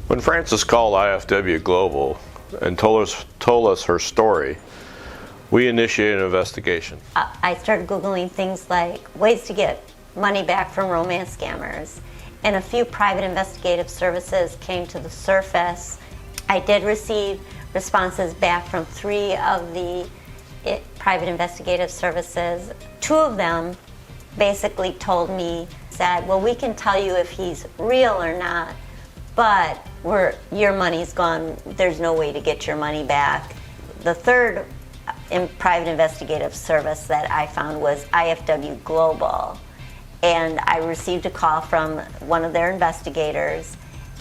When Frances called IFW Global and told us her story, we initiated an investigation. I started Googling things like ways to get money back from romance scammers, and a few private investigative services came to the surface. I did receive responses back from 3 of the private investigative services. 2 of them basically told me, said, well, we can tell you if he's real or not, but your money's gone. There's no way to get your money back. The third private investigative service that I found was IFW Global, and I received a call from one of their investigators,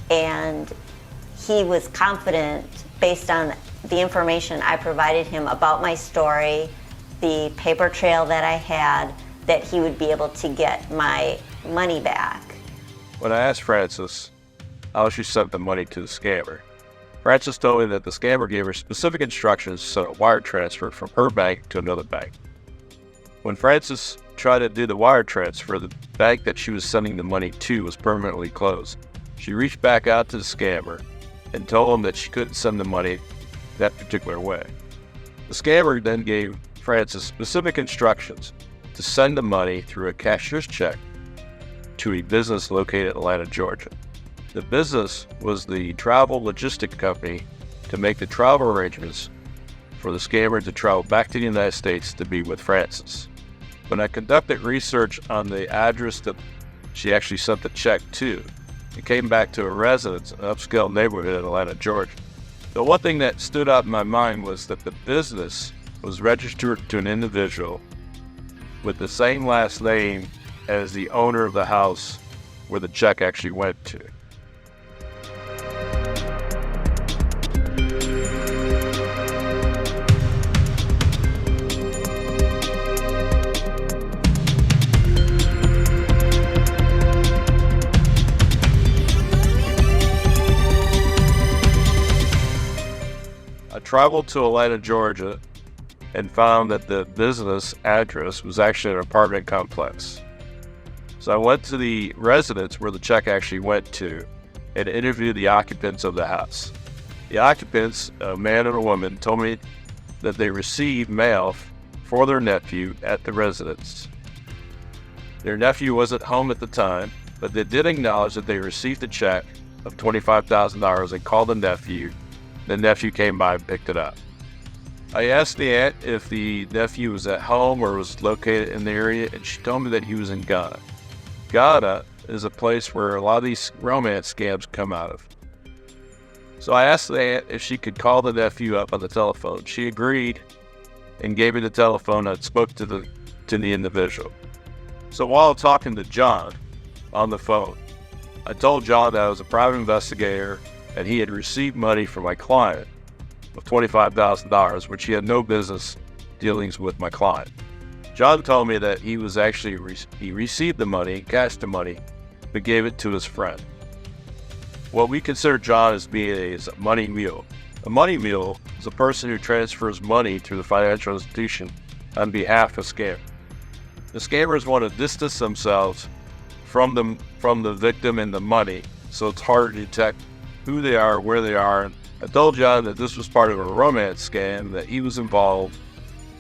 and he was confident, based on the information I provided him about my story, the paper trail that I had, that he would be able to get my money back. When I asked Frances how she sent the money to the scammer, Frances told me that the scammer gave her specific instructions to send a wire transfer from her bank to another bank. When Frances tried to do the wire transfer, the bank that she was sending the money to was permanently closed. She reached back out to the scammer and told him that she couldn't send the money that particular way. The scammer then gave Frances specific instructions to send the money through a cashier's check to a business located in Atlanta, Georgia. The business was the travel logistic company to make the travel arrangements for the scammer to travel back to the United States to be with Frances. When I conducted research on the address that she actually sent the check to, it came back to a residence in an upscale neighborhood in Atlanta, Georgia. The one thing that stood out in my mind was that the business was registered to an individual with the same last name as the owner of the house where the check actually went to. I traveled to Atlanta, Georgia, and found that the business address was actually an apartment complex. So I went to the residence where the check actually went to and interviewed the occupants of the house. The occupants, a man and a woman, told me that they received mail for their nephew at the residence. Their nephew wasn't home at the time, but they did acknowledge that they received a check of $25,000 and called the nephew. The nephew came by and picked it up. I asked the aunt if the nephew was at home or was located in the area, and she told me that he was in Ghana. Ghana is a place where a lot of these romance scams come out of. So I asked the aunt if she could call the nephew up on the telephone. She agreed and gave me the telephone. I spoke to the individual. So while talking to John on the phone, I told John that I was a private investigator and he had received money from my client of $25,000, which he had no business dealings with my client. John told me that he was actually, he received the money, cashed the money, but gave it to his friend. What we consider John as being a money mule. A money mule is a person who transfers money through the financial institution on behalf of a scammer. The scammers want to distance themselves from the victim and the money, so it's hard to detect who they are, where they are. I told John that this was part of a romance scam, that he was involved,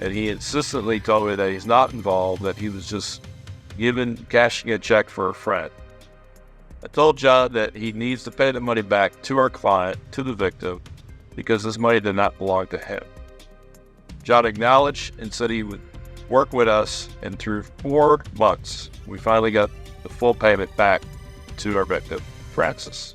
and he insistently told me that he's not involved, that he was just cashing a check for a friend. I told John that he needs to pay the money back to our client, to the victim, because this money did not belong to him. John acknowledged and said he would work with us, and through 4 months, we finally got the full payment back to our victim, Frances.